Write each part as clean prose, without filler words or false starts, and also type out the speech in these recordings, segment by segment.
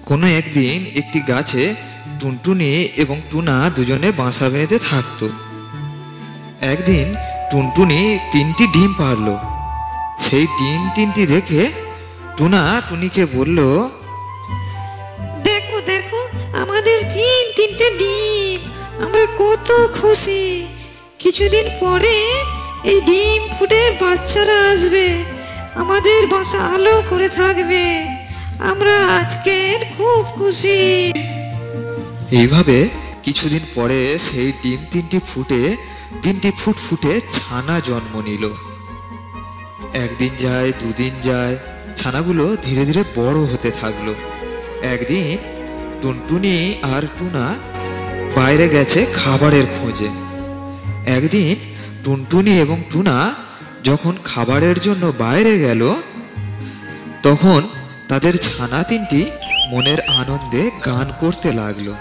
কোনো একদিন একটি গাছে টুনটুনি এবং টুনা দুজনে বাসা বেঁধে থাকতো। একদিন টুনটুনি 3টি ডিম পারল। সেই ডিম 3টি দেখে টুনা টুনিকে বলল, দেখো দেখো আমাদের 3টে ডিম, আমরা কত খুশি। কিছুদিন পরে এই ডিম ফুটে বাচ্চারা আসবে, আমাদের বাসা আলো করে থাকবে, আমরা আজকে খুব খুশি। এইভাবে কিছুদিন পরে সেই ডিম 3টি ফুটে 3টি ফুটফুটে ছানা জন্ম নিল। একদিন যায়, দুদিন যায়, ছানাগুলো ধীরে ধীরে বড় হতে থাকলো। একদিন টুনটুনি আর টুনা বাইরে গেছে খাবারের খোঁজে। একদিন টুনটুনি এবং টুনা যখন খাবারের জন্য বাইরে গেল, তখন তাদের ছানা 3টি মনের আনন্দে গান করতে লাগলো।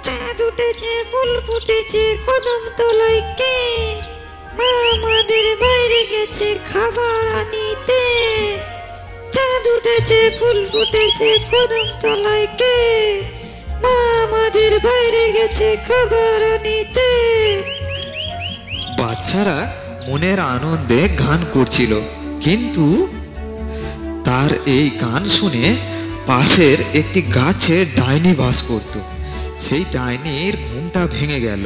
চাঁদ উঠেছে, ফুল ফুটেছে, কদম তলায় কে, মা আমাদের বাইরে গেছে খাবার আনিতে। চাঁদ উঠেছে, ফুল ফুটেছে, কদম তলায় কে, মা আমাদের বাইরে গেছে খাবার আনিতে। বাচ্চারা মনের আনন্দে গান করছিল, কিন্তু তার এই গান শুনে পাশের একটি গাছে ডাইনি বাস করত। সেই ডাইনির ঘুমটা ভেঙে গেল।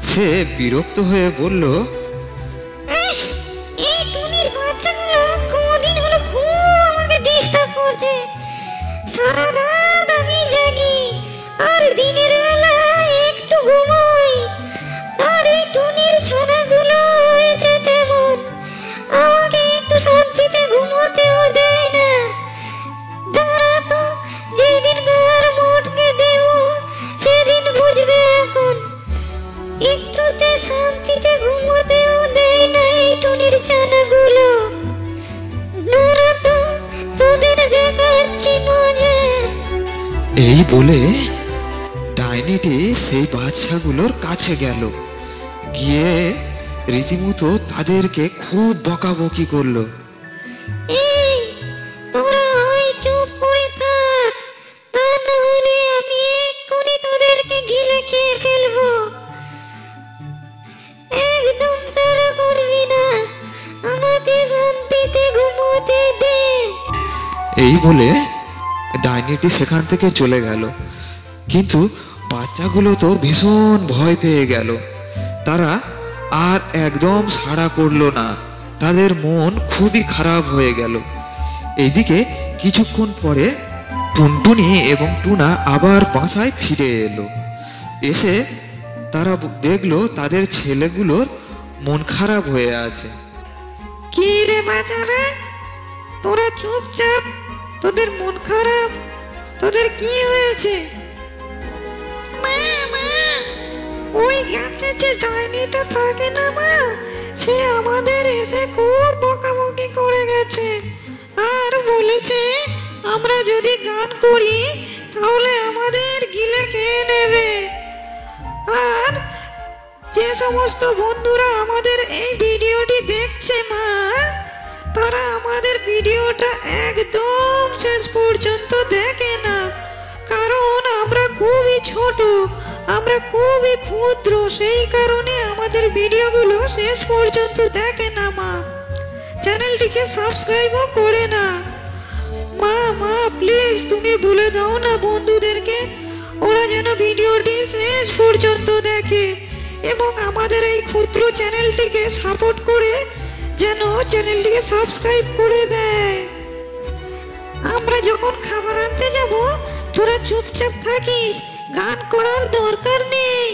সে বিরক্ত হয়ে বলল, এই টুনির বাচ্চাগুলো কদিন হলো খুব আমাকে ডিস্টার্ব করছে। সারা রাত আমি জাগি আর দিনের বেলা একটু ঘুমোই, আর এই টুনির ছানাগুলো হয়েছে তেমন, আমাকে একটু শান্তিতে ঘুমোতেও দেয় না। দাঁড়া তো, যেদিন ঘর মোটকে দেব সেদিন বুঝবে। এখন একটুতে শান্তিতে ঘুমোতেও দেয় না এই টুনির ছানাগুলো। দাঁড়া তো, তোদের দেখাচ্ছি মজা। এই বলে ডাইনিটি সেই বাচ্চাগুলোর কাছে গেল, গিয়ে রীতিমতো তাদেরকে খুব বকাবকি করলো। এই তোরা ওই চুপ করে থাক, তা না হলে আমি এক্ষুনি তোদেরকে গিলে খেয়ে ফেলবো। একদম সাড়া করবি না, আমাকে শান্তিতে ঘুমোতে দে। এই বলে ডাইনিটি সেখান থেকে চলে গেল। কিন্তু বাচ্চাগুলো তো ভীষণ ভয় পেয়ে গেল। তারা আর একদম সাড়া করলো না, তাদের মন খুবই খারাপ হয়ে গেল। এইদিকে কিছুক্ষণ পরে টুনটুনি এবং টুনা আবার বাসায় ফিরে এলো। এসে তারা দেখলো তাদের ছেলেগুলোর মন খারাপ হয়ে আছে। কি রে বাচ্চারা, তোরা চুপচাপ, তোদের মন খারাপ, তোদের কি হয়েছে? মা মা, ওই গাছে যে ডাইনিটা থাকে না মা, সে আমাদের এসে খুব বকাবকি করে গেছে, আর বলেছে আমরা যদি গান করি তাহলে আমাদের গিলে খেয়ে নেবে। আর যে সমস্ত বন্ধুরা আমাদের এই ভিডিওটি দেখছে মা, তারা আমাদের ভিডিওটা একদম শেষ পর্যন্ত দেখে না, কারণ আমরা খুবই ছোট, আমরা খুবই ক্ষুদ্র, সেই কারণে আমাদের ভিডিওগুলো শেষ পর্যন্ত দেখে না মা। চ্যানেলটিকে সাবস্ক্রাইবও করে না। মা মা প্লিজ তুমি বলে দাও না বন্ধুদেরকে, ওরা যেন ভিডিওটি শেষ পর্যন্ত দেখে এবং আমাদের এই ক্ষুদ্র চ্যানেলটিকে সাপোর্ট করে যেন চ্যানেলটিকে সাবস্ক্রাইব করে দেয়। আমরা যখন খাবার আনতে যাব তোরা চুপচাপ থাকিস, গান করার দরকার নেই।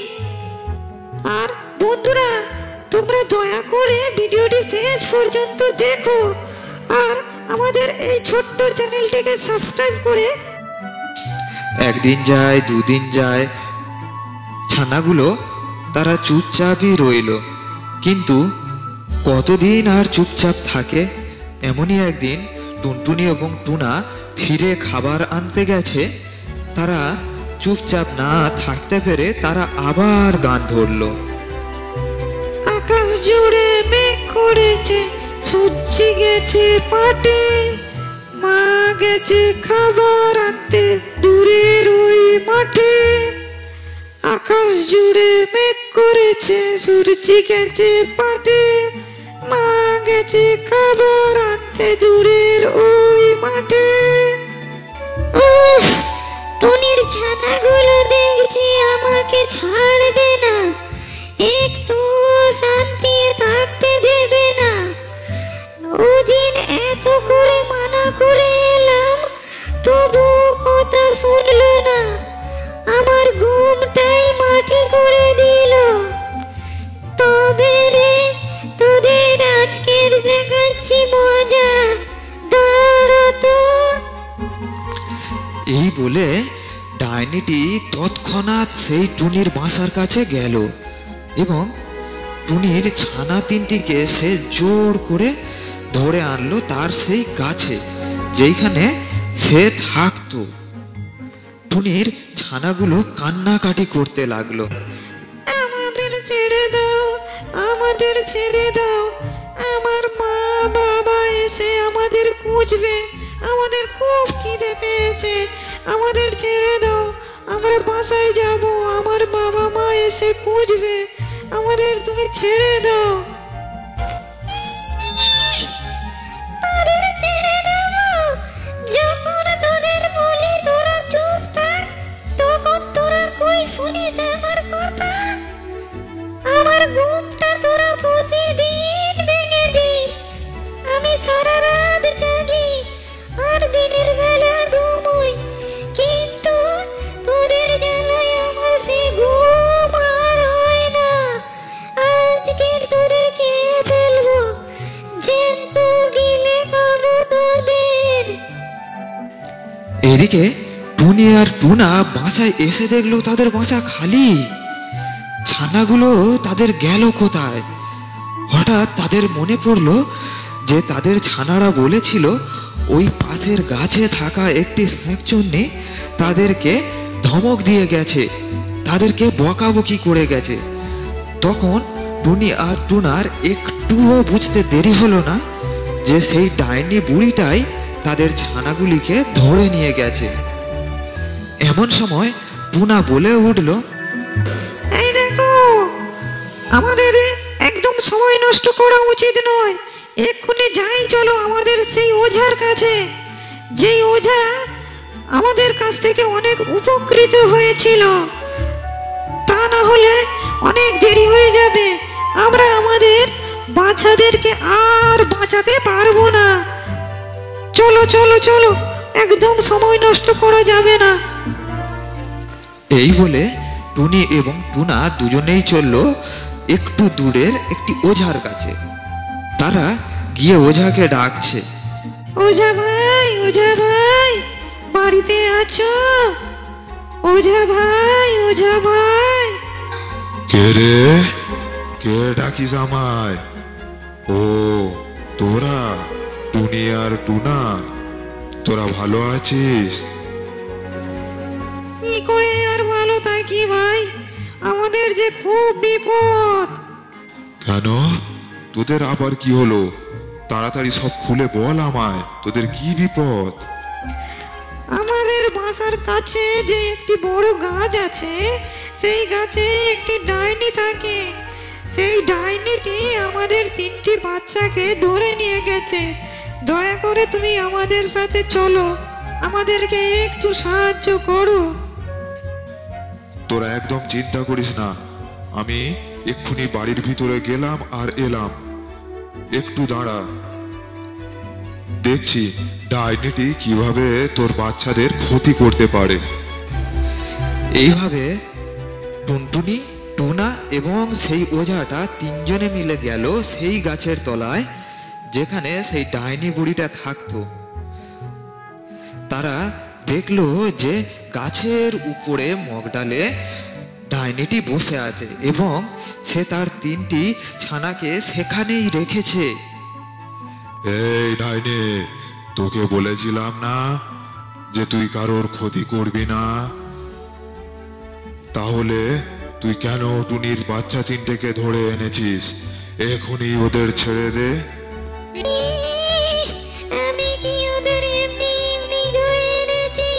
আর বন্ধুরা, তোমরা দয়া করে ভিডিওটি শেষ পর্যন্ত দেখো আর আমাদের এই ছোট্ট চ্যানেলটিকে সাবস্ক্রাইব করে। একদিন যায়, দুদিন যায়, ছানাগুলো তারা চুপচাপই রইল। কিন্তু কতদিন আর চুপচাপ থাকে? এমনই একদিন টুনটুনি এবং টুনা ফিরে খাবার আনতে গেছে। তারা চুপচাপ না থাকতে পেরে তারা আবার গান ধরলো। আকাশ জুড়ে মেঘ করেছে, সূর্যি গেছে পাটে, মা গেছে খাবার আনতে। জুড়ে মেঘ করেছে, সূর্যি গেছে পাটে, মা গেছে খাবার আনতে দূরের ওই মাঠে। উফ, টুনির ছানাগুলো দেখছি আমাকে ছাড়বে না, একটু শান্তি থাকতে দেবে না। ওদিন এত করে মানা করে এলাম, তবু কথা শুনলো না, আমার ঘুমটাই মাটি করে দিল। তবে রে তোদের আজকের দেখাচ্ছি মজা, দাঁড়া তো। এই বলে ডাইনিটি তৎক্ষণাৎ সেই টুনির বাসার কাছে গেল এবং টুনির ছানা তিনটিকে সে জোর করে ধরে আনলো তার সেই গাছে যেখানে সে থাকতো। টুনির ছানাগুলো কান্নাকাটি করতে লাগলো। আমাদের ছেড়ে দাও, আমাদের ছেড়ে দাও, আমার মা বাবা এসে আমাদের খুঁজবে, আমাদের খুব খিদে পেয়েছে, আমাদের ছেড়ে দাও, আমরা বাসায় যাব, আমার বাবা মা এসে খুঁজবে, আমাদের তুমি ছেড়ে দাও। তোদের ছেড়ে দেবো? যখন তোদের বলি তোরা চুপ থাক, তখন তোরা কই শুনিস আমার কথা? আমার ঘুমটা তোরা প্রতিদিন ভেঙে দিস। আমি সারা রাত জাগি আর দিনের বেলা ঘুমোই, কিন্তু তোদের জ্বালায় আমার সে ঘুম আর হয় না। আজকে তোদের খেয়ে ফেলবো, জ্যান্ত গিলে খাবো তোদের। এদিকে টুনি আর টুনা বাসায় এসে দেখলো তাদের বাসা খালি। ছানাগুলো তাদের গেল কোথায়? হঠাৎ তাদের মনে পড়লো যে তাদের ছানারা বলেছিল ওই পাশের গাছে থাকা একটি শাঁকচুন্নি তাদেরকে ধমক দিয়ে গেছে, তাদেরকে বকাবকি করে গেছে। তখন টুনি আর টুনার একটুও বুঝতে দেরি হলো না যে সেই ডাইনি বুড়িটাই তাদের ছানাগুলিকে ধরে নিয়ে গেছে। এমন সময় টুনা বলে উঠল, এই দেখো, আমাদের একদম সময় নষ্ট করা উচিত নয়, এক্ষুনি যাই চলো আমাদের সেই ওঝার কাছে, যেই ওঝা আমাদের কাছ থেকে অনেক উপকৃত হয়েছিল। তা না হলে অনেক দেরি হয়ে যাবে, আমরা আমাদের বাচ্চাদেরকে আর বাঁচাতে পারবো না। চলো চলো চলো, একদম সময় নষ্ট করা যাবে না। এই বলে টুনি এবং টুনা দুজনেই চলল একটু দূরের একটি ওঝার কাছে। তারা গিয়ে ওঝাকে ডাকছে, ওঝা ভাই, ওঝা ভাই, বাড়িতে আছো? ওঝা ভাই, ওঝা ভাই। কে রে? কে ডাকিস আমায়? ও তোরা, টুনি আর টুনা, তোরা ভালো আছিস? কি করে আর ভালো থাকি ভাই, আমাদের যে খুব বিপদ। কেন, তোদের আবার কি হলো? তাড়াতাড়ি সব খুলে বল আমায়, তোদের কি বিপদ? আমাদের বাসার কাছে যে একটি বড় গাছ আছে, সেই গাছে একটি ডাইনি থাকে। সেই ডাইনিটি আমাদের তিনটি বাচ্চাকে ধরে নিয়ে গেছে। দয়া করে তুমি আমাদের সাথে চলো, আমাদেরকে একটু সাহায্য করো। তোরা একদম চিন্তা করিস না, আমি এক্ষুনি বাড়ির ভিতরে গেলাম আর এলাম। একটু দাঁড়া, দেখছি ডাইনিটি কিভাবে তোর বাচ্চাদের ক্ষতি করতে পারে। এইভাবে টুনটুনি, টুনা এবং সেই ওঝাটা তিনজনে মিলে গেল সেই গাছের তলায় যেখানে সেই ডাইনি বুড়িটা থাকতো। তারা দেখলো যে গাছের উপরে মগডালে ডাইনিটি বসে আছে এবং সে তার তিনটি ছানাকে সেখানেই রেখেছে। এই ডাইনি, তোকে বলেছিলাম না যে তুই কারোর ক্ষতি করবি না? তাহলে তুই কেন টুনির বাচ্চা তিনটেকে ধরে এনেছিস? এখনই ওদের ছেড়ে দে। আমি কি ওদের এমনি এমনি ধরে এনেছি?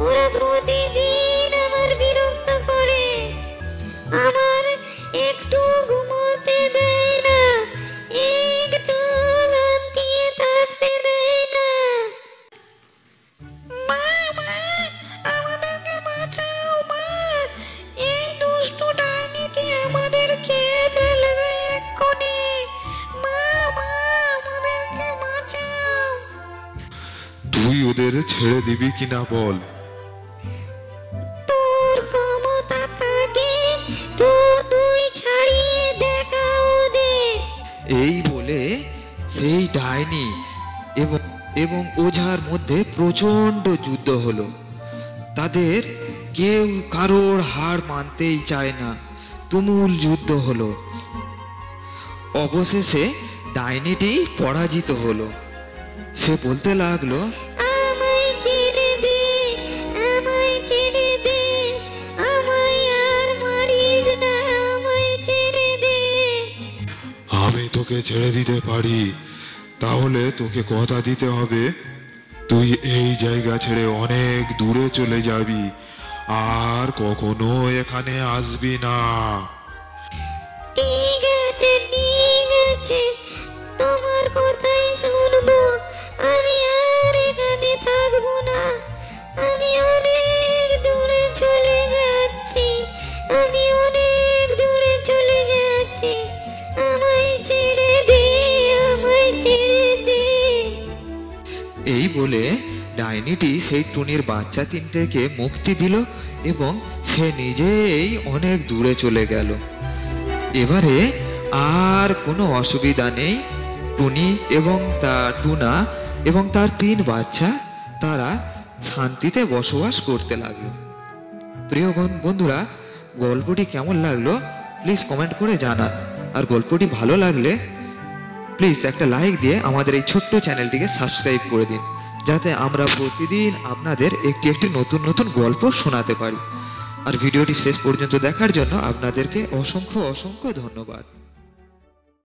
ওরা প্রতিদিন আমার বিরক্ত করে। ছেড়ে দিবি কিনা বল। তোর ক্ষমতা থাকে তো তুই ছাড়িয়ে দেখা ওদের। এই বলে সেই ডাইনি এবং এবং ওঝার মধ্যে প্রচন্ড যুদ্ধ হলো। তাদের কেউ কারোর হার মানতেই চায় না, তুমুল যুদ্ধ হলো। অবশেষে ডাইনিটি পরাজিত হলো। সে বলতে লাগলো, আমায় ছেড়ে দে, আমায় ছেড়ে দে, আমায় আর মারিস না, আমায় ছেড়ে দে। আমি তোকে ছেড়ে দিতে পারি, তাহলে তোকে কথা দিতে হবে তুই এই জায়গা ছেড়ে অনেক দূরে চলে যাবি, আর কখনো এখানে আসবি না। ঠিক আছে, তোমার কথাই শুনবো। আমি আর এখানে থাকবো না, আমি অনেক দূরে চলে যাচ্ছি, আমি অনেক দূরে চলে যাচ্ছি। আমায় ছেড়ে দে, আমায় ছেড়ে দে। এই বলে ডাইনিটি সেই টুনির বাচ্চা তিনটেকে মুক্তি দিল এবং সে নিজেই অনেক দূরে চলে গেল। এবারে আর কোনো অসুবিধা নেই। টুনি এবং টুনা এবং তার 3 বাচ্চা তারা শান্তিতে বসবাস করতে লাগলো। প্রিয় বন্ধুরা, গল্পটি কেমন লাগলো প্লিজ কমেন্ট করে জানান। আর গল্পটি ভালো লাগলে প্লিজ একটা লাইক দিয়ে আমাদের এই ছোট্ট চ্যানেলটিকে সাবস্ক্রাইব করে দিন, যাতে আমরা প্রতিদিন আপনাদের একটি একটি নতুন নতুন গল্প শোনাতে পারি। আর ভিডিওটি শেষ পর্যন্ত দেখার জন্য আপনাদেরকে অসংখ্য অসংখ্য ধন্যবাদ।